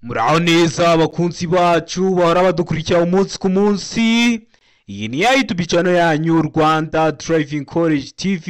Muraho neza abakunzi bacu bahora badukurikira umunsi ku munsi. Iyi ni ya YouTube channel yanyu Rwanda Driving College TV,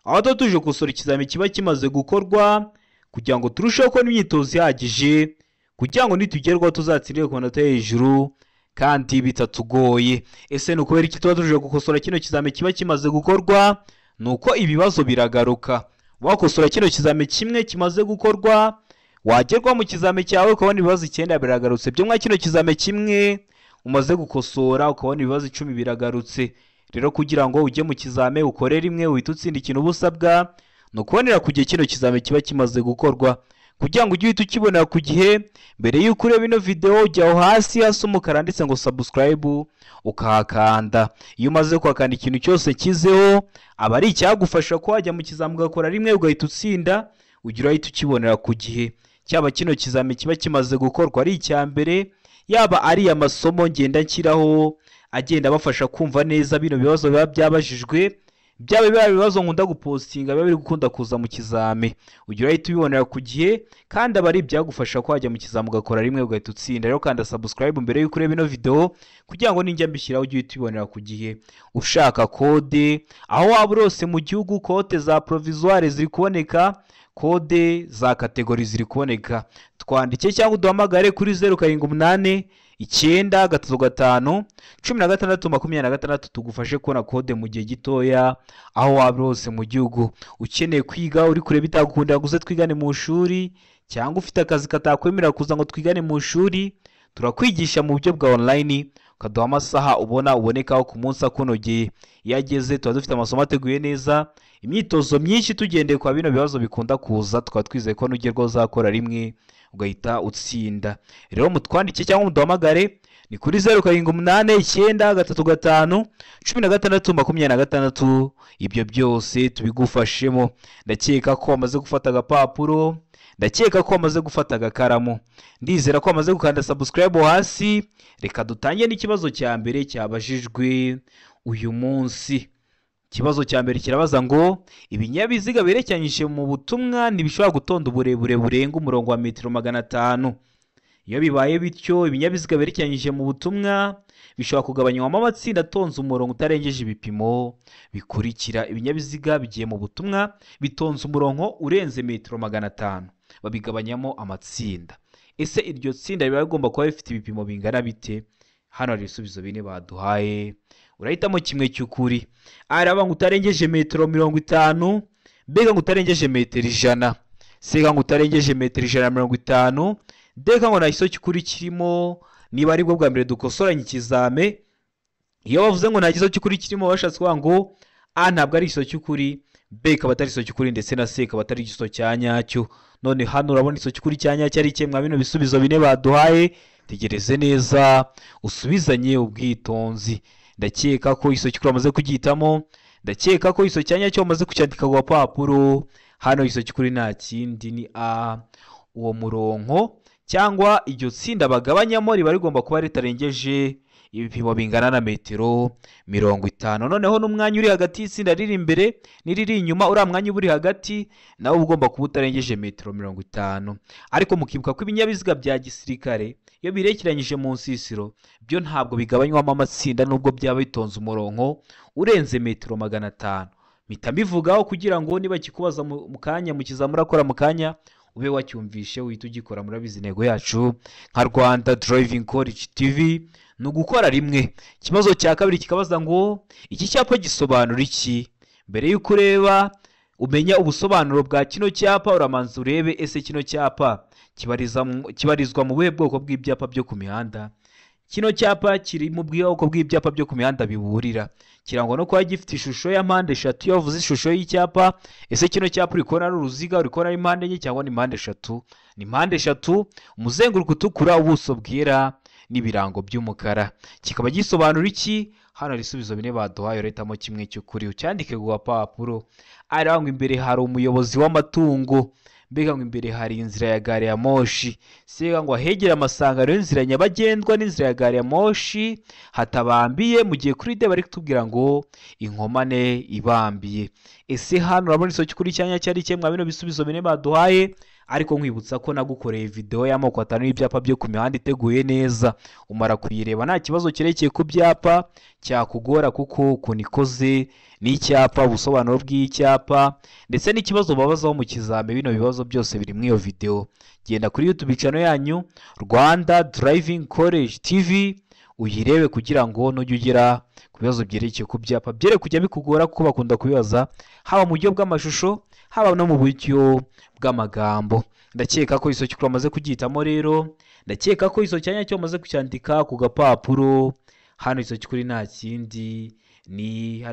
aho tuje gukosora ikizami kiba kimaze gukorwa kugira ngo turusheho gukora imyitozo ihagije kugira ngo nitugerwaho tuzatsindire ku manota hejuru kandi bitatugoye. Ese ni ukubera iki tuba tuje gukosora kino kizami kiba kimaze gukorwa? Nuko ibibazo biragaruka. Wakosora kino kizami kimwe kimaze gukorwa, wagerwa mu kizame cyawe ukabona ibibazo 9 biragarutse. Byo mwa kino kizame kimwe umaze gukosora ukabona ibibazo 10 biragarutse. Rero kugira ngo ujye mu kizame ukore rimwe uhita utsinda ikintu ubusabwa no kubonera ku gihe kino kizame kiba kimaze gukorwa. Kugira ngo ujye ukibonera ku gihe, mbere y'uko ureba ino video ujya hasi hasi umukara ndetse ngo subscribe ukahakanda. Iyo umaze kwakanda ikintu cyose kizeho aba ari icyagufasha ko wajya mu kizame ugakora rimwe ugahita utsinda, ugira uhita ukibonera ku gihe. Cyaba kino kizame kiba kimaze gukorwa ari icyambere, yaba ari amasomo ngenda nshyiraho agenda bafasha kumva neza bino bibazo biba byabajijwe, byaba bibazo nkunda gupostinga biba biri gukunda kuza mu kizame, ugira uhita ubibonera ku gihe kandi aba ari byagufasha ko wajya mu kizame ugakora rimwe ugahita utsinda. Rero kanda subscribe mbere y'uko ureba ino video kugira ngo ninjya mbishyiraho ujye uhita ubibonera ku gihe. Ushaka kode aho waba urose mu gihugu, kode za provisoire ziri kuboneka, kode za kategori ziri kuboneka, twandike cyangwa uduhamagare kuri 0789 935 1626 tugufashe kubona kode mu gihe gitoya aho waba hose mu gihugu. Ukeneye kwiga uri kure bitagukundira guze twigane mu shuri, cyangwa ufite akazi katakwemera kuza ngo twigane mu shuri, turakwigisha mu buryo bwa online ukaduha amasaha ubonekaho ku munsi akunogeye. Iyo ageze tuba dufite amasomo ateguye neza, imyitozo myinshi tugendeye kwa bino bibazo bikunda kuza, tukaba twizeye ko nugerwaho uzakora rimwe ugahita utsinda. Rero mutwandike cyangwa muduhamagare ni kuri 0789 935 ibyo byose tubigufashemo. Ndakeka ko wamaze gufata agapapuro, ndakeka ko wamaze gufata agakaramu, ndizera ko wamaze gukanda subscribe hasi. Reka dutangiye n'ikibazo cya mbere cyabajijwe uyu munsi. Ikibazo cya mbere kirabaza ngo ibinyabiziga berekeranyije mu butumwa ntibishobora gutonda uburebure burenga umurongo wa metero 500. Iyo bibaye bityo, ibinyabiziga berekeranyije mu butumwa bishobora kugabanywamo amatsinda atonze umurongo utarengeje ibipimo bikurikira. Ibinyabiziga bigiye mu butumwa bitonze umurongo urenze metero 500, babigabanyamo amatsinda. Ese iryo tsinda biba bigomba kuba bifite ibipimo bingana bite? Hano hari ibisubizo bine baduhaye, urahitamo kimwe cy'ukuri. Araba ngo utarengeje metero 50, mbega ngo utarengeje metero 100, sega ngo utarengeje metero 150, deka ngo nta kiso cy'ukuri kirimo. Niba ari bwo bwa mbere dukosoranye ikizame, iyo bavuze ngo nta kiso cy'ukuri kirimo bashatse kuvuga ngo a ntabwo ari ikiso cy'ukuri, b ikaba atari ikiso cy'ukuri, ndetse na c ikaba atari ikiso cya nyacyo. None hano urabona ikiso cy'ukuri cya nyacyo ari kimwe bino bisubizo bine baduhaye. Tegereze neza usubizanye ubwitonzi. Ndakeka ko ikiso cy'ukuri amaze kugihitamo, ndakeka ko ikiso cya nyacyo amaze kucyandika ku papuro. Hano ikiso cy'ukuri nta kindi ni a, uwo murongo cyangwa iryo tsinda bagabanyamo riba rigomba kuba ritarengeje ibipimo bingana na metero 50. Noneho n'umwanya uri hagati y'itsinda riri imbere n'iriri inyuma, uriya mwanya uri hagati nawe ugomba kuba utarengeje metero 50. Ariko mukibuka ko ibinyabiziga bya gisirikare iyo birekeranyije mu nsisiro byo ntabwo bigabanywamo amatsinda nubwo byaba bitonze umurongo urenze metero 500. Mpita mbivugaho kugira ngo niba kikubaza mu kanya mu kizamura urakora mu kanya ube wacyumvishe uhita ugikora. Murabizi intego yacu nka Rwanda Driving College TV ni ugukora rimwe. Ikibazo cya kabiri kikabaza ngo iki cyapa gisobanura iki? Mbere y'uko ureba umenya ubusobanuro bwa kino cyapa, uramanza urebe ese kino cyapa kibarizwa mu buhe bwoko bw'ibyapa byo ku mihanda. Kino cyapa kiri mu bwoko bw'ibyapa byo ku mihanda biburira, kirangwa no kuba gifite ishusho ya mpande 3. Iyo wavuze ishusho y'icyapa, ese kino cyapa uri kubona ari uruziga, uri kubona ari impande enye cyangwa ni impande 3? Ni impande 3, umuzenguruko utukura, ubuso bwera n'ibirango by'umukara. Kikaba gisobanura iki? Hano hari ibisubizo bine baduhaye, urahitamo kimwe cy'ukuri ucyandike ku papuro. Araba ngo imbere hari umuyobozi w'amatungo, mbega ngo imbere hari inzira ya gare ya moshi, sega ngo ahegera amasangano y'inzira nyabagendwa n'inzira ya gare ya moshi hatabambiye, mu gihe kuri de bari kutubwira ngo inkomane ibambiye. Ese hano urabona iso cy'ukuri cyanya cyari kimwe bino bisubizo bine baduhaye, ariko nkwibutsa ko nagukoreye video y'amoko atanu y'ibyapa byo ku mihanda iteguye neza, umara kuyireba nta kibazo kirekeye ku byapa cyakugora, kuko ukuntu ikoze n'icyapa, ubusobanuro bw'icyapa ndetse n'ikibazo babazaho mu kizame, bino bibazo byose biri muri iyo video. Genda kuri YouTube channel yanyu Rwanda Driving College TV uyirebe kugira ngo nujye ugera ku bibazo byerekeye ku byapa byere kujya bikugora, kuko bakunda kubibaza haba mu buryo bw'amashusho haba no mu buryo bw'amagambo. Ndakeka ko iso cyukuru amaze kugitamo rero, ndakeka ko iso cyanya cyo amaze kucyandika ku gapapuro. Hano iso cyukuri nta kindi ni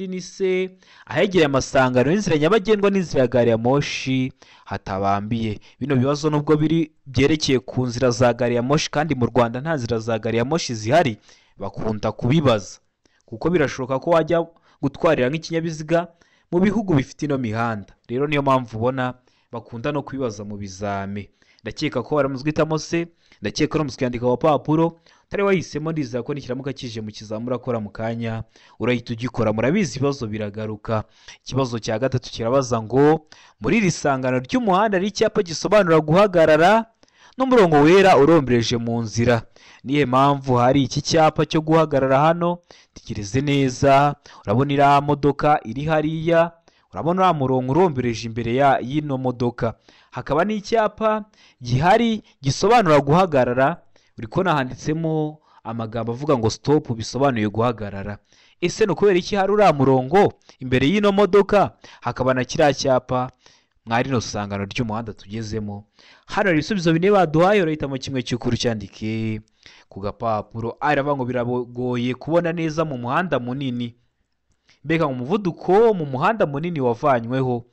ni se ahegereye amasangano y'inzira nyabagendwa n'inzira ya gari ya moshi hatabambiye. Bino bibazo nubwo biri byerekeye ku nzira za gari ya moshi, kandi mu Rwanda nta nzira za gari ya moshi zihari, bakunda kubibaza kuko birashoboka ko wajya gutwarira nk'ikinyabiziga mu bihugu bifite ino mihanda. Rero niyo mpamvu ubona bakunda no kubibaza mu bizame. Ndakeka ko baramuzwitamo se, ndakeka no muskandika wa papuro tari wahisemo. Ndizera ko nikiramuka kije mu kizamura akora mu kanya urahita ugikora. Murabizi ibibazo biragaruka. Ikibazo cya gatatu kirabaza ngo muri iri sangano ry'umuhanda ari icyapa gisobanura guhagarara n'umurongo wera urombereje mu nzira. Niye mpamvu hari iki cyapa cyo guhagarara hano? Tegereze neza, urabona iriya modoka iri hariya, urabona uriya murongo urombereje imbere y'ino modoka. Hakaba n'icyapa gihari gisobanura guhagarara, uri kubona handitsemo amagambo avuga ngo stop, bisobanuye guhagarara. Ese no kubera iki hari uriya murongo imbere y'ino modoka hakaba na kiriya cyapa mwari no sangano ry'umuhanda tugezemo? Hano ibisubizo bine baduhaye, urahitamo kimwe cy'ukuri cyandike ku gapapuro. Aravuga ngo biragoye kubona neza mu muhanda munini. Mbega mu muvuduko mu muhanda munini wavanyweho.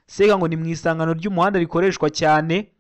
Sega ngo ni mu isangano ry'umuhanda rikoreshwa cyane.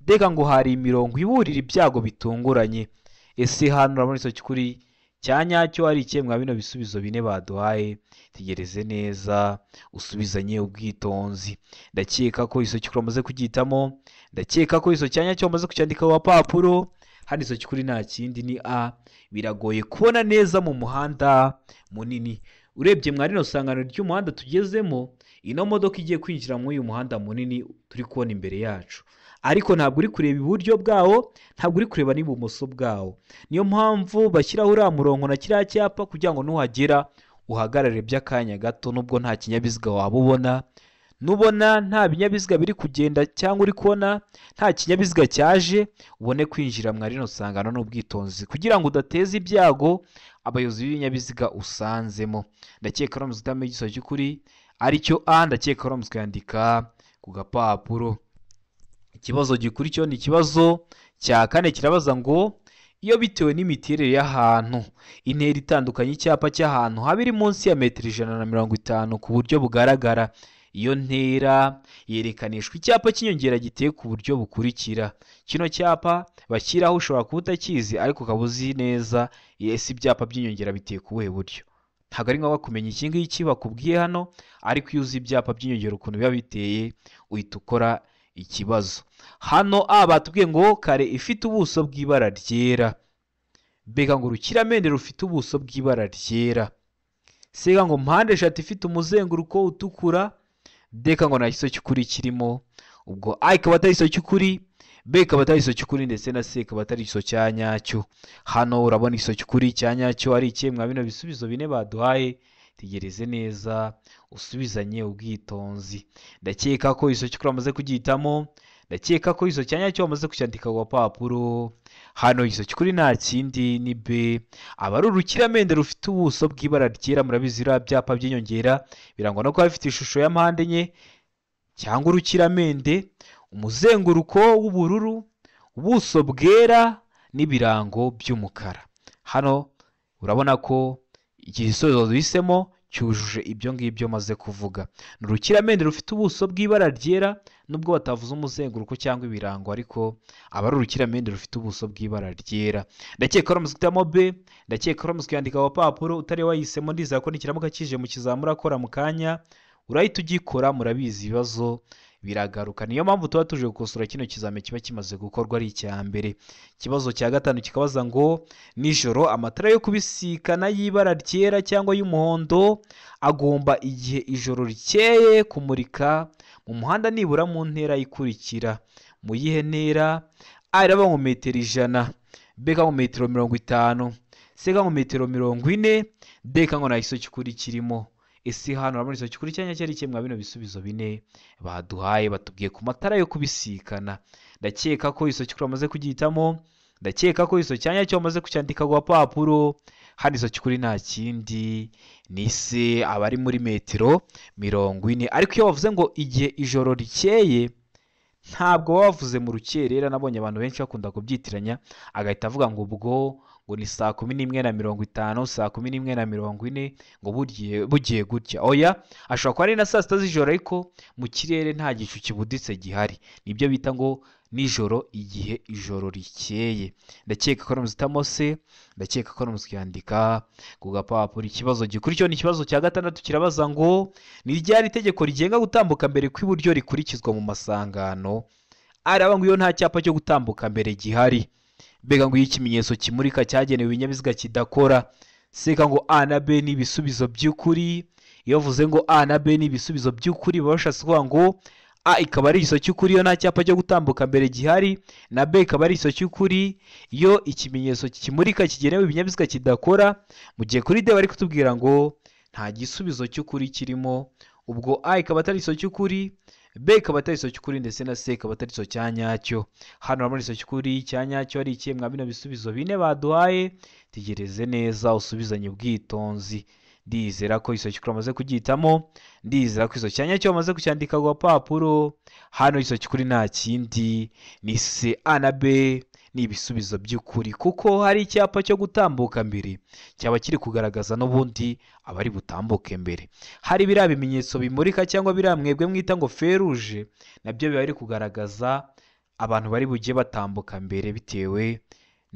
Deka ngo hari imirongo iburira ibyago bitunguranye. Ese hano urabona iso cyukuri cyanyacyo ari ikemwa bino bisubizo bine baduhaye? Tegereze neza usubizanye ubwitonzi. Ndakeka ko iso cyukuri amaze kugitamo, ndakeka ko iso cyanyacyo amaze kucyandika wa papuro. Hano iso cyukuri nta kindi ni a. Biragoye kubona neza mu muhanda munini. Urebye mwari no sangano ry'umuhanda tugezemo, ino modoka igiye kwinjira mu uyu muhanda munini turi kubona imbere yacu, ariko ntabwo uri kureba iburyo bwawo, ntabwo uri kureba n'ibumoso bwawo. Niyo mpamvu bashyiraho uriya murongo na kiriya cyapa kugira ngo nuhagera uhagarare by'akanya gato, nubwo nta kinyabiziga waba ubona. Nubona nta binyabiziga biri kugenda cyangwa uri kubona nta kinyabiziga cyaje, ubone kwinjira mwari no sangano n'ubwitonzi kugira ngo udateza ibyago abayobozi b'ibinyabiziga usanzemo. Ndakeka ramuzwe utamenye igisozo cy'ukuri aricyo a. Ndakeka ramuzwe yandika ku gapapuro. Ikibazo gikurikiraho ni ikibazo cya kane, kirabaza ngo iyo bitewe n'imiterere y'ahantu intera itandukanye icyapa cy'ahantu haba iri munsi ya metero 150 ku buryo bugaragara, iyo ntera yerekanishwa icyapa cy'inyongera giteye ku buryo bukurikira. Kino cyapa bashyiraho ushobora kuba utakizi ariko ukaba uzi neza ese ibyapa by'inyongera biteye ku buhe buryo. Ntabwo ari ngombwa kumenya iki ngiki bakubwiye hano, ariko iyo uzi ibyapa by'inyongera ukuntu biba biteye uhita ukora ikibazo. Hano a batubwiye ngo kare ifite ubuso bw'ibara ryera. Mbega ngo urukiramende rufite ubuso bw'ibara ryera. Sega ngo mpande eshatu ifite umuzenguruko utukura. Deka ngo nta giso cy'ukuri kirimo, ubwo a ikaba atari iso cy'ukuri, b ikaba atari iso cy'ukuri, ndetse na c ikaba atari iso cyanyacyo. Hano urabona iso cy'ukuri cyanyacyo ari ikemwa bino bisubizo bine baduhaye. Tegereze neza usubizanye ubwitonzi. Ndakeka ko iso cy'ukuri amaze kugitamo, ndakeka ko iso cyanyacyo amaze kucyandika ku papuro. Hano iso cy'ukuri nta kindi ni b. Aba ari urukiramende rufite ubuso bw'ibara ryera. Murabizi iriya byapa by'inyongera birangwa no kuba bifite ishusho ya mpande enye cyangwa urukiramende, umuzenguruko w'ubururu, ubuso bwera n'ibirango by'umukara. Hano urabona ko iki gisozo duhisemo cyujuje ibyo ngibyo maze kuvuga. Ni urukiramende rufite ubuso bw'ibara ryera, nubwo batavuze umuzenguruko cyangwa ibirango, ariko aba ari urukiramende rufite ubuso bw'ibara ryera. Ndakeka ramuzwe itamo b. Ndakeka ramuzwe yandika wa papuro utari wahisemo. Ndizera ko nikiramuka kije mu kizamura akora mu kanya urahita ugikora. Murabizi ibibazo biragaruka. Niyo mpamvu tuba tuje gukosora kino kizame kiba kimaze gukorwa ari icya mbere. Ikibazo cya gatanu kikabaza ngo nijoro amatara yo kubisikana y'ibara ryera cyangwa y'umuhondo agomba igihe ijoro rikeye kumurika mu muhanda nibura mu ntera ikurikira. Mu yihe ntera? A iraba nko metero 100, B nko metero 50, C nko metero 40, D nko nta giso cy'ukuri kirimo. Ese hano urabona iso cy'ukuri cyanya cyari kimwe bino bisubizo bine baduhaye batubwiye ku matara yo kubisikana. Ndakeka ko iso cy'ukuri amaze kugihitamo, ndakeka ko iso cyanya cyo amaze kucyandika ku papuro. Hano iso cy'ukuri nta kindi ni se abari muri metero 40. Ariko iyo bavuze ngo igihe ijoro rikeye ntabwo bavuze mu rukerera. Nabonye abantu benshi bakunda kubyitiranya agahita avuga ngo ubwo ngo ni saa 11:50, saa 11:40 ngo bugiye gutya. Oya, ashobora kuba ari na saa 6 z'ijoro ariko mu kirere nta gicu kibuditse gihari. Nibyo bita ngo nijoro igihe ijoro rikeye. Ndakeka ko namuzitamo se, ndakeka ko namuzikandika ku gapapuro. Ikibazo gikurikira ni ikibazo cya gatandatu kirabaza ngo ni ryari itegeko rigenga gutambuka mbere kw'iburyo rikurikizwa mu masangano. Araba ngo iyo nta cyapa cyo gutambuka mbere gihari. Mbega ngo iyo ikimenyetso kimurika cyagenewe ibinyabiziga kidakora. Seka ngo A na B ni ibisubizo by'ukuri. Iyo vuze ngo A na B ni ibisubizo by'ukuri babashatse kuvuga ngo A ikaba ari igiso cy'ukuri iyo nta cyapa cyo gutambuka mbere gihari, na B ikaba ari igiso cy'ukuri iyo ikimenyetso kimurika kigenewe ibinyabiziga kidakora. Mu gihe kuri D bari kutubwira ngo nta gisubizo cy'ukuri kirimo. Ubwo A ikaba atari igiso cy'ukuri, B ikaba atari igiso cy'ukuri ndetse na C ikaba atari igiso cya nyacyo. Hano urabona igiso cy'ukuri cya nyacyo ari ikihe mwa bino bisubizo bine baduhaye. Tegereze neza usubizanye ubwitonzi. Ndizera ko iso cy'ukuri amaze kugihitamo, ndizera ko iso cyanya cyo amaze kucyandika ku papuro. Hano iso cy'ukuri nta kindi ni C, A na B ni ibisubizo by'ukuri kuko hari icyapa cyo gutambuka mbere cyaba kiri kugaragaza n'ubundi abari butambuke mbere. Hari biriya bimenyetso bimurika cyangwa biriya mwebwe mwita ngo feruje, nabyo biba biri kugaragaza abantu bari bugiye batambuka mbere bitewe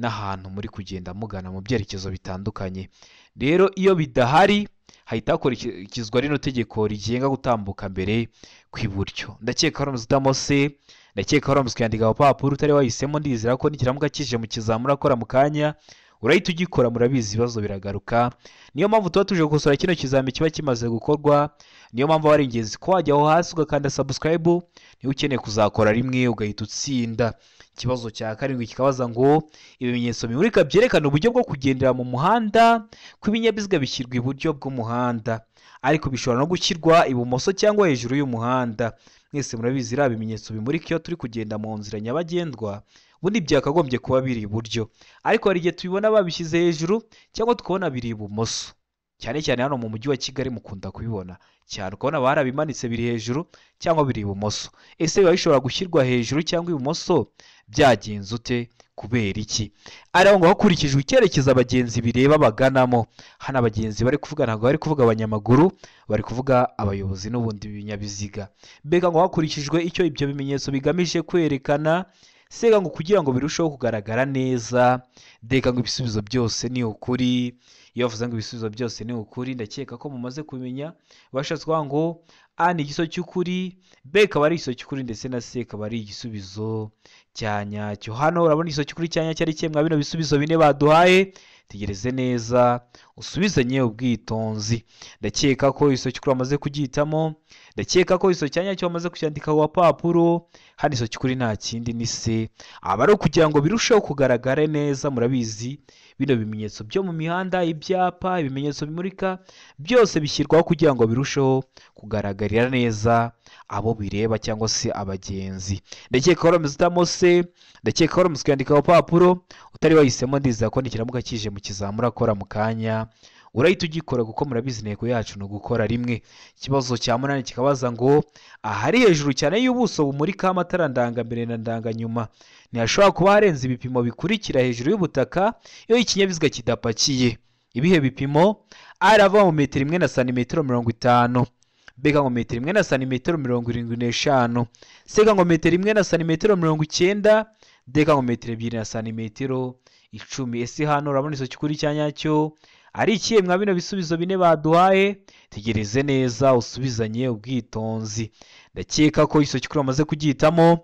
n'ahantu muri kugenda mugana mu byerekezo bitandukanye. Rero iyo bidahari hahita hakurikizwa rino tegeko rigenga gutambuka mbere kw'iburyo. Ndakeka ko ramuzitamo se, ndakeka ko ramuzikandika ku papuro utari wahisemo. Ndizera ko nikiramuka kije mu kizamura akora mu kanya urahita ugikora. Murabizi ibibazo biragaruka. Niyo mpamvu tuba tuje gukosora kino kizami kiba kimaze gukorwa. Niyo mpamvu ari ingenzi ko wajya aho hasi ugakanda subscribe niba ukeneye kuzakora rimwe ugahita utsinda. Ikibazo cya karindwi kikabaza ngo ibimenyetso bimurika byerekana uburyo bwo kugendera mu muhanda kw'ibinyabiziga bishyirwa iburyo bw'umuhanda ariko bishobora no gushyirwa ibumoso cyangwa hejuru y'umuhanda. Mwese murabizi iriya bimenyetso bimurika iyo turi kugenda mu nzira nyabagendwa ubundi byakagombye kuba biri iburyo, ariko hari igihe tubibona babishyize hejuru cyangwa tukabona biri ibumoso. Cyane cyane hano mu mujyi wa Kigali mukunda kubibona cyane, ukabona barabimanitse biri hejuru cyangwa biri ibumoso. Ese biba bishobora gushyirwa hejuru cyangwa ibumoso? Byagenze ute? Kubera iki? Ariho ngo hakurikijwe icyerekezo abagenzi bireba baganamo. Hano abagenzi bari kuvuga ntabwo bari kuvuga abanyamaguru, bari kuvuga abayobozi n'ubundi b'ibinyabiziga. Mbega ngo hakurikijwe icyo ibyo bimenyetso bigamije kwerekana. Sega ngo kugira ngo birusheho kugaragara neza. Deka ngo ibisubizo byose ni ukuri. Iyo bavuze ngo ibisubizo byose ni ukuri, ndakeka ko mumaze kubimenya. Bashatse kuvuga ngo A ni igiso cy'ukuri, B ikaba ari igiso cy'ukuri ndetse na C ikaba ari igisubizo cya nyacyo. Hano urabona igiso cy'ukuri cya nyacyo ari kimwe bino bisubizo bine baduhaye. Tegereze neza usubizanye ubwitonzi. Ndakeka ko igiso cy'ukuri amaze kugihitamo, ndakeka ko igiso cya nyacyo amaze kucyandika ku papuro. Hano igiso cy'ukuri nta kindi ni C. Aba ari kugira ngo birusheho kugaragara neza. Murabizi bino bimenyetso byo mu mihanda, ibyapa, ibimenyetso bimurika byose bishyirwaho kugira ngo birusheho kugaragarira neza abo bireba cyangwa se abagenzi. Ndakeka ko ramuzitamo se, ndakeka ko ramuzikandika ku papuro utari wahisemo. Ndizera ko nikiramuka kije mu kizamura akora mu kanya urahita ugikora kuko murabizi intego yacu ni ugukora rimwe. Ikibazo cya 8 kikabaza ngo ahari hejuru cyane y'ubuso bumurika amatara ndangambere na ndanganyuma ntihashobora kuba harenze ibipimo bikurikira hejuru y'ubutaka iyo ikinyabiziga kidapakiye. Ibihe bipimo? A irava mu metero 1 na santimetero 50, B ngo metero 1 na santimetero 75, C ngo metero 1 na santimetero 90, D ngo metero 2 na santimetero 10. Ese hano urabona iso cy'ukuri cya nyacyo ari ikihe mwa bino bisubizo bine baduhaye? Tegereze neza usubizanye ubwitonzi. ndakeka ko iso cyukuri wamaze kugihitamo,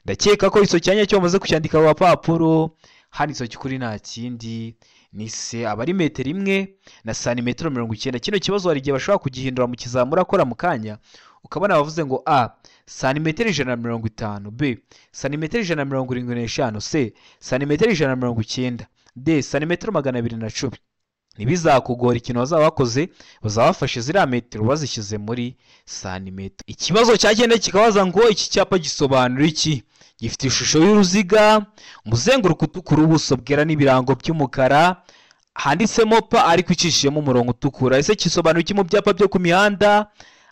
ndakeka ko iso cyanya cyo wamaze kucyandika ku papuro. Hano iso cyukuri nta kindi ni se aba ari metero imwe na santimetero 90. Kino kibazo hari igihe bashobora kugihindura mu kizamura akora mu kanya, ukabona bavuze ngo a santimetero 150, b santimetero 175, c santimetero 190, d santimetero 210. Ntibizakugora ikintu bazaba bakoze, bazaba bafashe ziriya metero bazishyize muri santimetero. Ikibazo cyagenda kikabaza ngo iki cyapa gisobanura iki? Gifite ishusho y'uruziga, umuzenguruko utukura, ubuso bwera n'ibirango by'umukara, handitsemo pa ariko icishijemo umurongo utukura. Ese kisobanura iki mu byapa byo ku mihanda?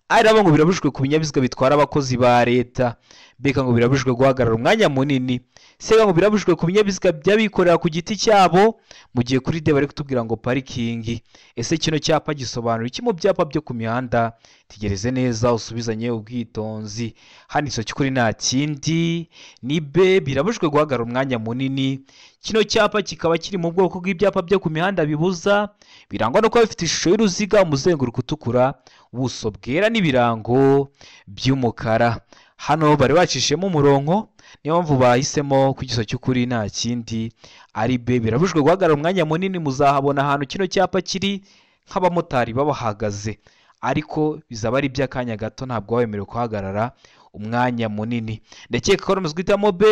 Araba ngo birabujijwe ku binyabiziga bitwara abakozi ba leta, beka ngo birabujijwe guhagarara umwanya munini, sega ngo birabujijwe ku binyabiziga by'abikorera ku giti cyabo, mu gihe kuri de bari kutubwira ngo parikingi. Ese kino cyapa gisobanura iki mu byapa byo ku mihanda? Tegereze neza usubizanye ubwitonzi. Hano iso cyukuri nta kindi ni b birabujijwe guhagarara umwanya munini. Kino cyapa kikaba kiri mu bwoko bw'ibyapa byo ku mihanda bibuza, birangwa no kuba bifite ishusho y'uruziga, umuzenguruko utukura, ubuso bwera n'ibirango by'umukara. Hano bari bacishemo umurongo, niyo mpamvu bahisemo ku giso cy'ukuri nta kindi ari b birabujijwe guhagarara umwanya munini. Muzahabona ahantu kino cyapa kiri nk'abamotari babahagaze, ariko bizaba ari iby'akanya gato, ntabwo wemerewe kuhagarara umwanya munini. Ndakeka ko rumuswe guhitamo b,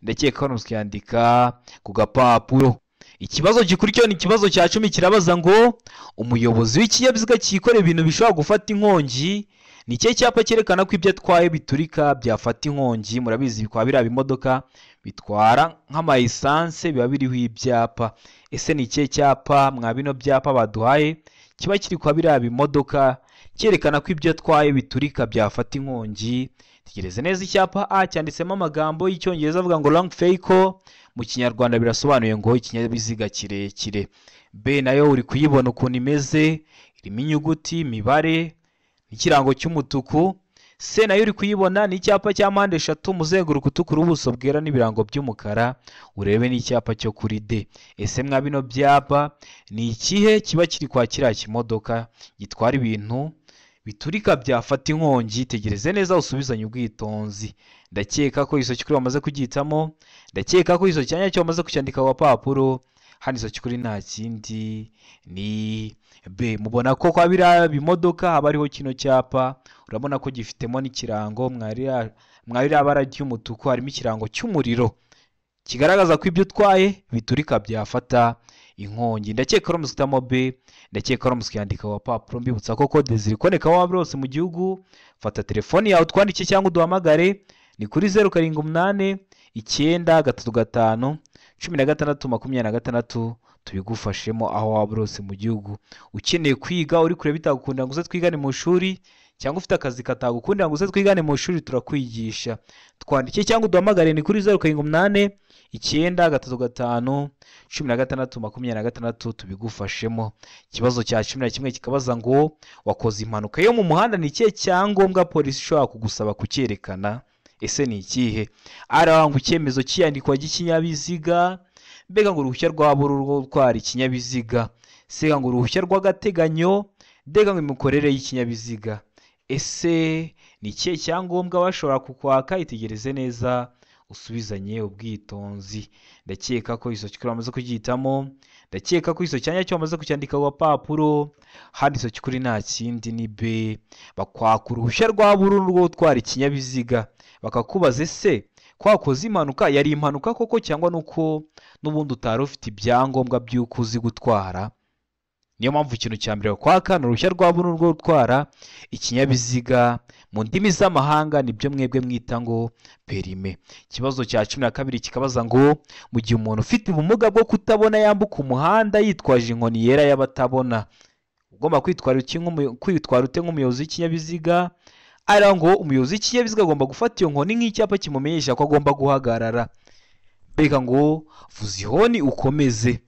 ndakeka ko rumuswe yandika ku gapapuro. Ikibazo gikurikiyeho ni ikibazo cya 10, kirabaza ngo umuyobozi w'ikinyabiziga cyikorera ibintu bishobora gufata inkongi, ni cye cyapa cyerekana ko ibyo atwaye biturika byafata inkongi. Murabizi bikaba biriya bimodoka bitwara nk'ama essence biba biriho ibyapa. Ese ni cye cyapa mwa bino byapa baduhaye kiba kiri kwa biriya bimodoka cyerekana ko ibyo atwaye biturika byafata inkongi? Tegereze neza. Icyapa a cyanditsemo amagambo y'icyongereza avuga ngo long vehicle, mu kinyarwanda birasobanuye ngo ikinyabiziga kirekire. b nayo uri kuyibona ukuntu imeze, irimo inyuguti, imibare n'ikirango cy'umutuku. c nayo uri kuyibona ni icyapa cya mpande eshatu, umuzenguruko utukura, ubuso bwera n'ibirango by'umukara. Urebe n'icyapa cyo kuri d. Ese mwa bino byapa ni ikihe kiba kiri kwa kiriya kimodoka gitwara ibintu biturika byafata inkongi? Tegereze neza usubizanye ubwitonzi. Ndakeka ko iso cyukuri wamaze kugihitamo, ndakeka ko iso cyanya cyo wamaze kucyandika ku papuro. Hano iso cyukuri nta kindi ni b. Mubona ko kwa biriya bimodoka haba hariho kino cyapa, urabona ko gifitemo n'ikirango mwarira bara ry'umutuku, harimo ikirango cy'umuriro kigaragaza ko ibyo utwaye biturika byafata inkongi. Ndakeka ko rumusitamo b, ndakeka ko rumusiyandika ku papuro. Mbibutsa ko code ziri koneka waba rose mu gihugu. Fata telefoni yawe twandike cyangwa uduhamagare, ni kuri 0789 935 1626 tubigufashemo aho waba rose mu gihugu. Ukeneye kwiga uri kure bitagukunda ngo uze twigane mu shuri, cyangwa ufite akazi katagukunda ngo uze twigane mu shuri, turakwigisha. Twandike cyangwa uduhamagare, ni kuri 0789 935 1626 tubigufashemo. Ikibazo cya 11 kikabaza ngo wakoze impanuka yo mu muhanda, ni ikihe cyangombwa polisi ishobora kugusaba kucyerekana? Ese ni ikihe? Aranga icyemezo cyiyandikwa cy'ikinyabiziga, mbega ngo uruhushya rwa burundu rwo gutwara ikinyabiziga, sega ngo uruhushya rw'agateganyo, mbega ngo imikorere y'ikinyabiziga. Ese ni ikihe cyangombwa bashobora kukwaka? Itegereze neza usubizanye ubwitonzi. Ndakeka ko iso cyukuri wamaze kugihitamo, ndakeka ko iso cyanya cyo wamaze kucyandika ku papuro. Hano iso cyukuri nta kindi ni b. Bakwaka uruhushya rwa burundu rwo gutwara ikinyabiziga, bakakubaza ese kwakoze impanuka yari impanuka koko, cyangwa nuko n'ubundi utari ufite ibyangombwa by'uko uzi gutwara. Niyo mpamvu ikintu cya mbere bakwaka ni uruhushya rwa burundu rwo gutwara ikinyabiziga, mu ndimi z'amahanga nibyo mwebwe mwita ngo perime. Ikibazo cya 12 kikabaza ngo mu gihe umuntu ufite ubumuga bwo kutabona yambuka umuhanda yitwaje inkoni yera y'abatabona, ugomba kwitwara ute nk'umuyobozi w'ikinyabiziga? Ara ngo umuyobozi w'ikinyabiziga agomba gufata iyo nkoni nk'icyapa kimumenyesha ko agomba guhagarara. Mbega ngo vuza ihoni ukomeze,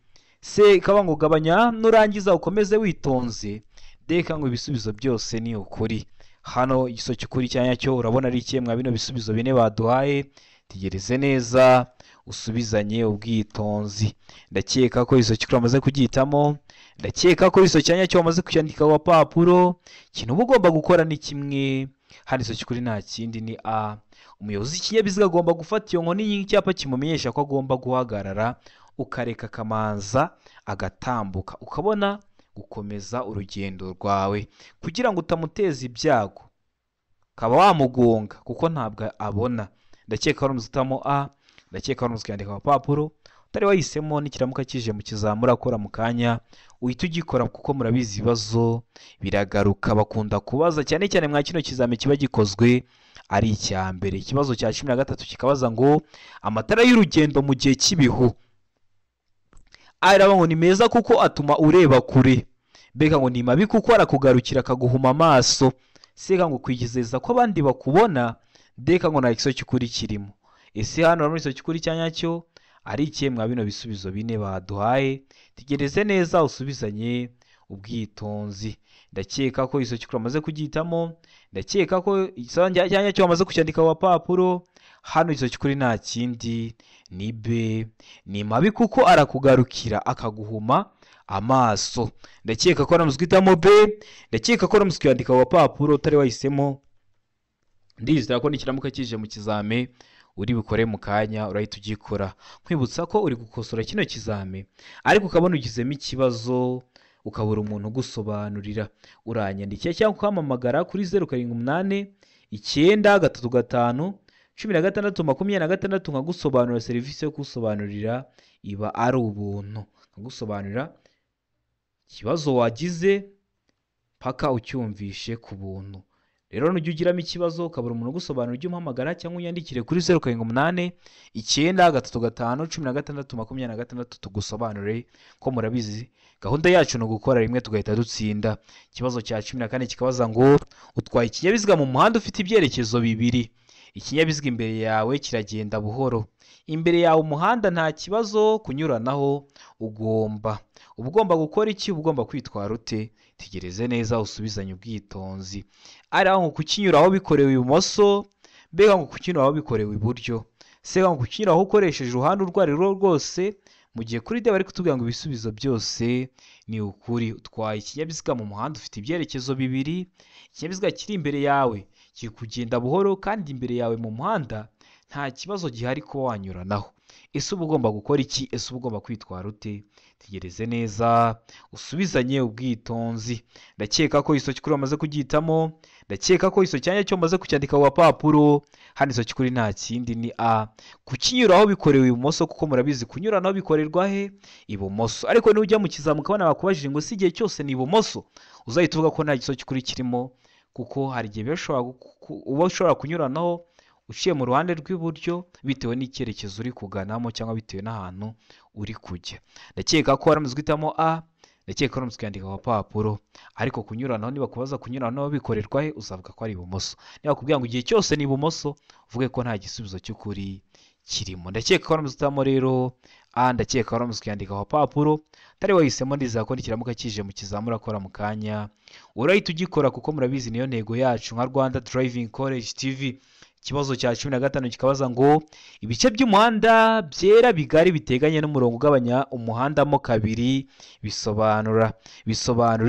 se kaba ngo gabanya nurangiza ukomeze witonze. Deka ngo ibisubizo byose ni ukuri. Hano igiso cy'ukuri cyanya cyo urabona ari ikihe mwa bino bisubizo bine baduhaye? Tegereze neza usubizanye ubwitonzi. Ndakeka ko iso cy'ukuri amaze kugihitamo, ndakeka ko iso cyanya cyo wamaze kucyandika ku papuro. Kintu ugomba gukora ni kimwe, hano iso cy'ukuri nta kindi ni A. Umuyobozi w'ikinyabiziga agomba gufata iyo nkoni y'icyapa kimumenyesha ko agomba guhagarara, ukareka akamanza agatambuka, ukabona gukomeza urugendo rwawe kugira ngo utamuteza ibyago, ukaba wamugonga kuko ntabwo abona. Ndakeka wari umuzitamo A, ndakeka wari umuzikandika agapapuro, utari wahisemo n'ikiramuka kije mu kizamura akora mu kanya uhita ugikora, kuko murabizi ibibazo biragaruka. Bakunda kubaza cyane cyane mwa kino kizame kiba gikozwe ari icya mbere. Ikibazo cya 13 kikabaza ngo amatara y'urugendo mu gihe cy'ibihu araba ngo ni meza kuko atuma ureba kure, mbega ngo ni mabi kuko arakugarukira akaguhuma amaso, sega ngo kwigizeza ko abandi bakubona, ndeka ngo nta ikiso cy'ukuri kirimo. Ese hano muri iso cy'ukuri cyanyacyo ari ikihe mwa bino bisubizo bine baduhaye? Tegereze neza usubizanye ubwitonzi. Ndakeka ko iso cy'ukuri amaze kugitamo, ndakeka ko cyanyacyo amaze kucyandika ku papuro. Hano iso cy'ukuri nta kindi ni B, ni mabi kuko arakugarukira akaguhuma amaso. Ndakeka ko namuswitamo B, ndakeka ko namuskwandika ku papuro utari wahisemo. Ndizera ko nikiramuka kije mu kizame uri bukore mu kanya urahita ugikora. Nkwibutsa ko uri gukosora kino kizame ariko ukabona ugizemo ikibazo ukabura umuntu ugusobanurira, uranyandikira cyangwa ukamamagara kuri 078 935 16 nkagusobanurira. Serivisi yo kusobanurira iba ari ubuntu, nkagusobanurira ikibazo wagize paka ucyumvishe ku buntu. Rero nujya ugiramo ikibazo ukabura umuntu ugusobanurira, ujye umpamagara cyangwa unyandikire kuri 078 935 16 tugusobanurire, ko murabizi gahunda yacu no gukora rimwe tugahita dutsinda. Ikibazo cya 14 kikabaza ngo utwaye ikinyabiziga mu muhanda ufite ibyerekezo bibiri, ikinyabiziga imbere yawe kiragenda buhoro, imbere yawe umuhanda nta kibazo kunyuranaho, ugomba gukora iki? Ugomba kwitwara ute? Tegereze neza usubizanye ubwitonzi. Ari aho kukinyuraho bikorewe ibumoso, mbega ngo kukinyuraho bikorewe iburyo, sega ngo kukinyuraho ukoresheje uruhande urwo ari rwo rwose. Mu gihe kuri de bari kutubwira ngo ibisubizo byose ni ukuri. Utwaye ikinyabiziga mu muhanda ufite ibyerekezo bibiri, ikinyabiziga kiri imbere yawe kiri kugenda buhoro, kandi imbere yawe mu muhanda nta kibazo gihari ko wanyuranaho. Ese uba ugomba gukora iki? Ese uba ugomba kwitwara ute? Tegereze neza usubizanye ubwitonzi. Ndakeka ko iso cy'ukuri amaze kugitamo, ndakeka ko iso cyanya cyo maze kucyandika ku papuro. Hano iso cy'ukuri nta kindi ni A, kukinyuraho bikorewe ibumoso, kuko murabizi kunyuranaho bikorerwa he? Ibumoso. Ariko nujya mu kizamuka abana bakubajije ngo si igihe cyose ni ibumoso, uzahita uvuga ko nta giso cy'ukuri kirimo, kuko hari igihe uba ushobora kunyuranaho uciye mu ruhande rw'iburyo bitewe n'icyerekezo uri kuganamo cyangwa bitewe n'ahantu uri kujya. Ndakeka ko waramuzwe guhitamo A, ndakeka ko waramuzwe kwandika ku papuro. Ariko kunyuranaho, niba kubaza kunyuranaho bikorerwa he, uzavuga ko ari ibumoso. Niba kubwira ngo igihe cyose ni ibumoso, uvuge ko nta gisubizo cy'ukuri kirimo. Ndakeka ko waramuzwe guhitamo rero A, ndakeka ko waramuzwe kwandika ku papuro utari wahisemo. Ndizera ko nikiramuka kije mu kizamura akora mu kanya urahita ugikora, kuko murabizi niyo ntego yacu nka Rwanda Driving College TV. Ikibazo cya 15 kikabaza ngo ibice by'umuhanda byera bigari biteganye n'umurongo ugabanya umuhanda mo kabiri bisobanura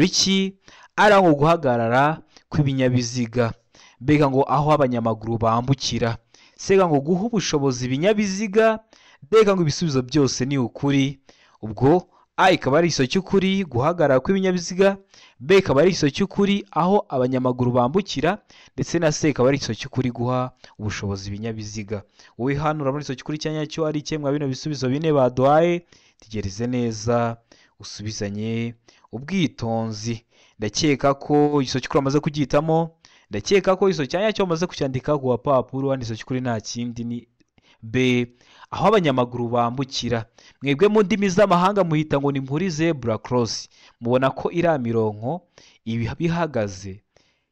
iki? Ari ngo guhagarara kw'ibinyabiziga, mbega ngo aho abanyamaguru bambukira, sega ngo guha ubushobozi ibinyabiziga, mbega ngo ibisubizo byose ni ukuri. Ubwo A ikaba ari iso cy'ukuri guhagarara kw'ibinyabiziga, B ikaba ari iso cy'ukuri aho abanyamaguru bambukira, ndetse na C ikaba ari iso cy'ukuri guha ubushobozi ibinyabiziga. Wowe hano urabona iso cy'ukuri cyanyacyo ari kimwe bino bisubizo bine baduhaye. Tegereze neza usubizanye ubwitonzi. Ndakeka ko iso cy'ukuri amaze kugitamo, ndakeka ko iso cyanyacyo amaze kucyandika ku papuro. Hano iso cy'ukuri nta kindi ni B, aho abanyamaguru bambukira. Mwebwe mu ndimi z'amahanga muhita ngo ni muri zebra cross. Mubona ko iriya mironko bihagaze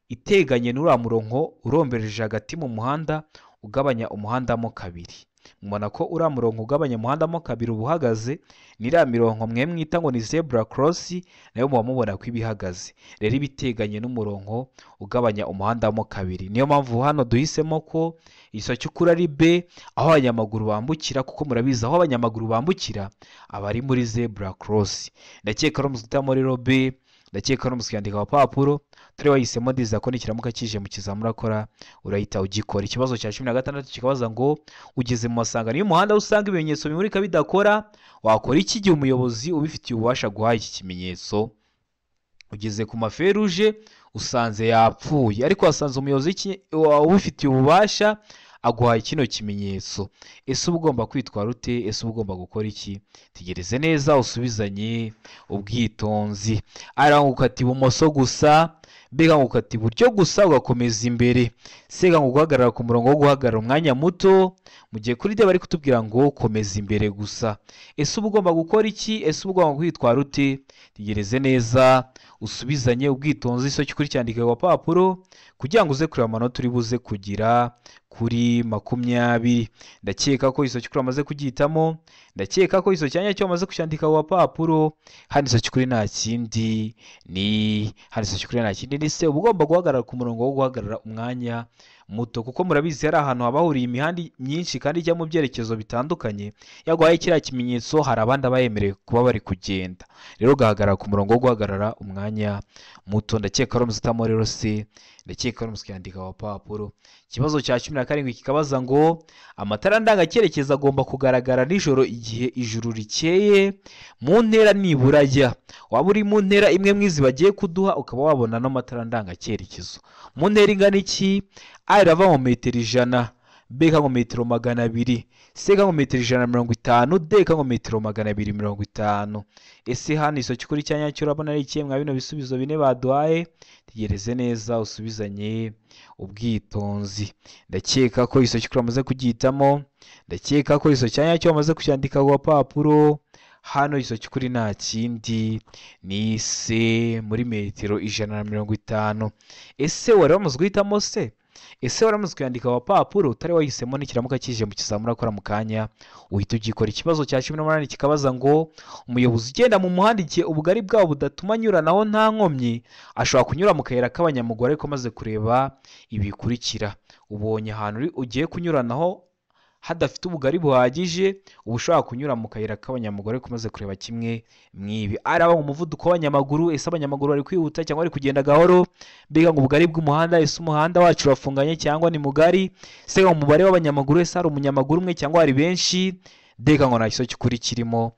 iteganye n'uriya muronko urombereje hagati mu muhanda ugabanya umuhanda mo kabiri. Mubona ko uriya muronko ugabanya umuhanda mo kabiri ubuhagaze ni iriya mironko mwe mwita ngo ni zebra cross, nayo muba mubona ko ibihagaze rero ibiteganye n'umuronko ugabanya umuhanda mo kabiri. Niyo mpamvu hano duhisemo ko iso cy'ukuri ari B, aho abanyamaguru bambukira, kuko murabizi aho abanyamaguru bambukira aba ari muri zebra cross. Ndakeka ko muzitamo rero B, ndakeka no musikandika abapapuro turi wahisemo ndiza ko nikiramuka kije mu kizamura akora urahita ugikora. Ikibazo cya 16 kikabaza ngo ugeze mu masangano y'umuhanda usanga ibimenyetso bimurika bidakora wakora iki gihe umuyobozi ubifitiye ububasha guhaye iki kimenyetso? Ugeze ku maferuje usanze yapfuye ariko wasanze umuyobozi ubifitiye ububasha aguhaye kino kimenyetso, ese uba ugomba kwitwara ute? Ese uba ugomba gukora iki? Tegereze neza usubizanye ubwitonzi. Aranga ukata ibumoso gusa, mbega ngo ukata iburyo gusa ugakomeza imbere, sega ngo guhagarara ku murongo wo guhagarara umwanya muto mu gihe kuri de bari kutubwira ngo komeza imbere gusa. Ese uba ugomba gukora iki? Ese uba ugomba kwitwara ute? Tegereze neza usubizanye ubwitonzi. Isoki kuri cyandika ku papuro kugira ngo uze kureba amanota uri buze kugira kuri 20. Ndakeka ko isoki kuri amaze kugihitamo, ndakeka ko isoki cyanya cyo amaze kucyandika ku papuro. Hano isoki kuri nta kindi ni se uba ugomba guhagarara ku murongo wo guhagarara umwanya muto, kuko murabizi hari ahantu habahuriye imihanda myinshi kandi ijya mu byerekezo bitandukanye. Yaguhaye kiriya kimenyetso hari abandi abayemerewe kuba bari kugenda, rero gahagarara ku murongo wo guhagarara umwanya muto. Ndakeka ari umuzitamo rero se, ndakeka ari umusikandika wa papuro. Ikibazo cya 17 kikabaza ngo amatara ndanga cyerekeza agomba kugaragara nijoro igihe ijuru rikeye mu ntera nibura ya. Waba uri mu ntera imwe mwizi bagiye kuduha ukaba wabona no matara ndanga cyerekezo mu ntera ingana iki? Irava mu metero 100, B ka mu metero 200, C ka mu metero 150, D ka mu metero 250. Ese hano isoki kuri cyanya cyo urabona ari iki? Mwa bino bisubizo bine baduhaye, tegereze neza usubizanye ubwitonzi. Ndakeka ko isoki kuri amaze kugihitamo, ndakeka ko isoki cyanya cyo amaze kucyandika ku papuro. Hano isoki kuri nta kindi ni C muri metero 150. Ese wari wamaze guhitamo se? Ese waramaze kuyandika ku papuro utari wahisemo nikiramuka kije mu kizamura akora mu kanya uhita ugikora. Ikibazo cya 18 kikabaza ngo umuyobozi ugenda mu muhanda igihe ubugari bwabo budatuma anyuranaho nta nkomyi ashobora kunyura mu kayira k'abanyamaguru ariko maze kureba ibikurikira. Ubonye ahantu ugiye kunyuranaho hadafite ubugari buhagije, uba ushobora kunyura mu kayira k'abanyamaguru ariko maze kureba kimwe mwibi. Araba umuvuduko w'abanyamaguru, ese abanyamaguru bari kwihuta cyangwa bari kugenda gahoro? Mbega ngo ubugari bw'umuhanda, ese umuhanda wacu urafunganye cyangwa ni mugari? Se ngo umubare w'abanyamaguru, ese hari umunyamaguru umwe cyangwa hari benshi? Deka ngo nta isoki kuri kirimo,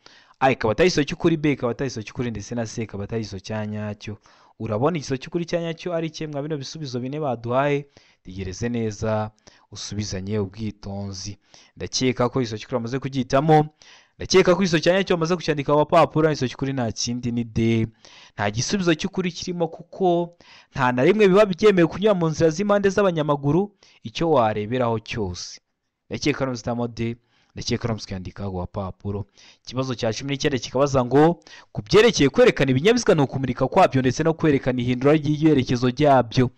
ikaba atari isoki kuri B, ikaba atari isoki kuri ndetse na C ikaba atari isoki cyanyacyo. Urabona isoki kuri cyanyacyo ari kimwe bino bisubizo bine baduhaye. Tegereze neza usubizanye ubwitonzi. Ndakeka ko isoki kuri amaze kugihitamo, ndakeka ko isoki cyanyacyo amaze kucyandika ku papuro. Isoki kuri nta kindi ni D. Nta gisubizo cy'ukuri kirimo kuko nta na rimwe biba byemewe kunyura mu nzira z'impande z'abanyamaguru icyo wareberaho cyose. Ndakeka no zitamo D, ndakeka no musikandika ku papuro. Ikibazo cya 19 kikabaza ngo ku byerekeye kwerekana ibinyabiziga no kumurika kwabyo ndetse no kwerekana ihindura ry'ibyerekezo byabyo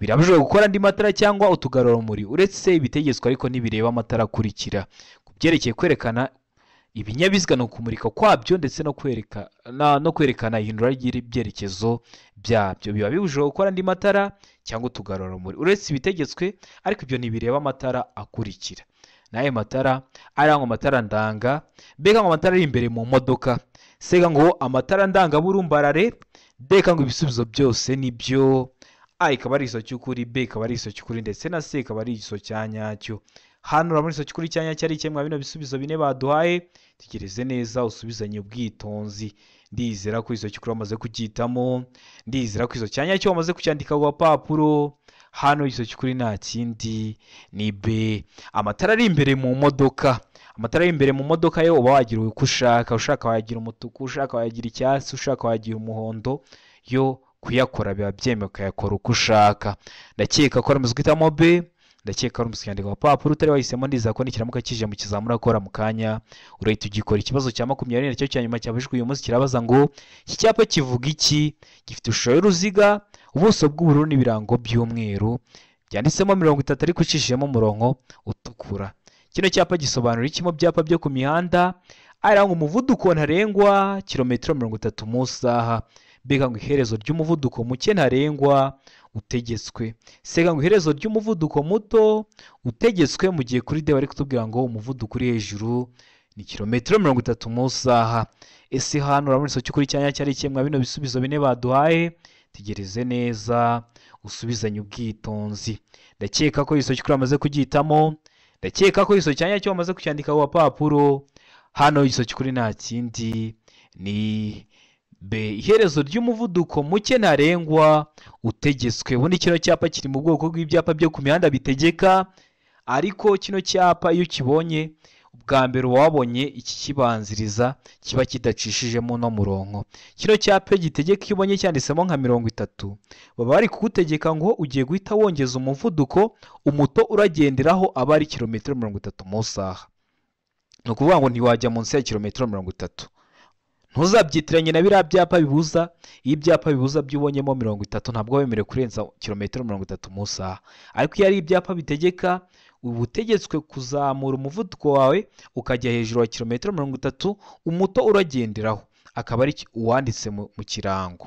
birabujijwe gukora andi matara cyangwa utugarurarumuri uretse ibitegetswe ariko ntibireba amatara akurikira. Ku byerekeye kwerekana ibinyabiziga no kumurika kwabyo ndetse no kwerekana ihindura ry'ibyerekezo byabyo biba bibujijwe gukora andi matara cyangwa utugarurarumuri uretse ibitegetswe ariko ibyo ntibireba amatara akurikira. Naye matara arangwa amatara ndanga, mbega ngo amatara ari imbere mu modoka, sega ngo amatara ndanga burumbarare, deka ngo ibisubizo byose nibyo. Ikaba ari isoki kuri B, ikaba ari isoki kuri ndetse na C ikaba ari isoki cyanyacyo. Hano urabona isoki kuri cyanyacyo ari kimwe bino bisubizo bine baduhaye. Tegereze neza usubizanye ubwitonzi. Ndizera ko isoki kuri amaze kugihitamo, ndizera ko isoki cyanyacyo amaze kucyandika ku papuro. Hano isoki kuri nta kindi ni B. Amatara ari imbere mu modoka, amatara ari imbere mu modoka yo uba wagira uko ushaka, ushaka wagira umutuku, ushaka wagira icyatsi, ushaka wagira umuhondo, yo kuyakora biba byemewe ukayakora uko ushaka. Ndakeka ko ari guhitamo B, ndakeka ari umusikandika wa papuro utari wahisemo. Ndiza ko nikiramuka kije mu kizamura akora mu kanya urahita ugikora. Ikibazo cya 20 nacyo cya nyuma cyabujijwe uyu munsi kirabaza ngo iki cyapa kivuga iki? Gifite ishusho y'uruziga, ubuso bw'ubururu n'ibirango by'umweru, byanditsemo 30 ariko ucishijemo umurongo utukura. Kino cyapa gisobanura iki mu byapa byo ku mihanda? Aranga umuvuduko ntarengwa kilometero 30 mu saha. Mbega ngo iherezo ry'umuvuduko muke ntarengwa utegetswe. Sega ngo iherezo ry'umuvuduko muto utegetswe mu gihe kuri D bari kutubwira ngo umuvuduko uri hejuru ni kilometero 30 mu isaha. Ese hano urabona isomo cy'ukuri cyanya cyari kimwe bino bisubizo bine baduhaye? Tegereze neza usubizanye ubwitonzi. Ndakeka ko isomo cy'ukuri amaze kugitamo, ndakeka ko isomo cyanya cyo amaze kucyandika ku papuro. Hano isomo cy'ukuri nta kindi ni B, iherezo ry'umuvuduko muke ntarengwa utegetswe. Ubundi kino cyapa kiri mu bwoko bw'ibyapa byo ku mihanda bitegeka, ariko kino cyapa iyo kibonye ubwa mbere wabonye iki kibanziriza kiba kidacishijemo no murongo. Kino cyapa gitegeka iyo ubonye cyanditsemo nka 30 baba bari kugutegeka ngo ugiye guhita wongeza umuvuduko umuto uragenderaho aba ari kilometero 30 mu isaha. Ni ukuvuga ngo ntiwajya munsi ya kilometero 30. Ntuzabyitiranye na biriya byapa bibuza. Iyo ibyapa bibuza byubonyemo 30 ntabwo wemerewe kurenza kilometero 30 mu isaha. Ariko iyo ari ibyapa bitegeka uba utegetswe kuzamura umuvuduko wawe ukajya hejuru wa kilometero 30 umuto uragenderaho akaba ari uwanditse mu kirango.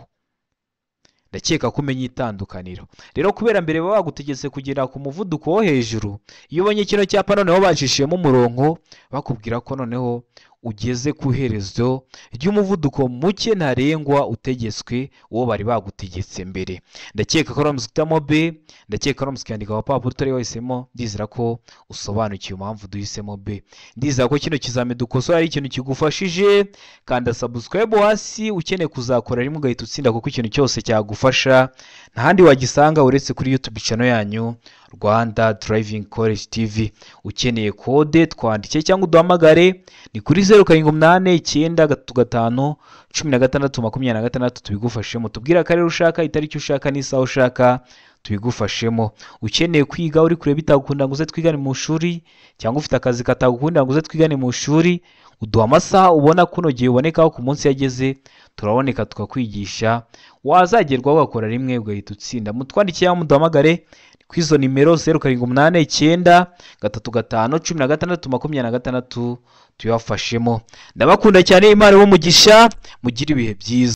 Ndakeka ko umenya itandukaniro. Rero kubera mbere baba bagutegetse kugera ku muvuduko wo hejuru, iyo ubonye kino cyapa noneho bacishiyemo umurongo bakubwira ko noneho ugeze ku iherezo ry'umuvuduko muke ntarengwa utegetswe uwo bari bagutegetse mbere. Ndakeka ko ramusitamo B, ndakeka ko ramusikandika wa papuro utari wahisemo. Ndizera ko usobanukiye impamvu duhisemo B. Ndizera ko kino kizame dukosora ari ikintu kigufashije. Kanda subscribe hasi ukeneye kuzakora rimwe ugahita utsinda, kuko ikintu cyose cyagufasha nta handi wagisanga uretse kuri YouTube channel yanyu Rwanda Driving College TV. Ukeneye kode twandike cyangwa uduhamagare ni kuri 0789351626 tubigufashemo. Tubwira akarere ushaka, itariki ushaka n'isaha ushaka tubigufashemo. Ukeneye kwiga uri kure bitagukunda ngo uze twigane mu shuri, cyangwa ufite akazi katagukunda ngo uze twigane mu shuri, uduha amasaha ubona kuno gihe ubonekaho ku munsi yageze, turaboneka tukakwigisha. Wazagerwaho ugakora rimwe ugahita utsinda. Mutwandikiye muduhamagare ku izo nimero 0789351626 tuyafashemo. Ndabakunda cyane, Imana ibahe umugisha, mugire ibihe byiza.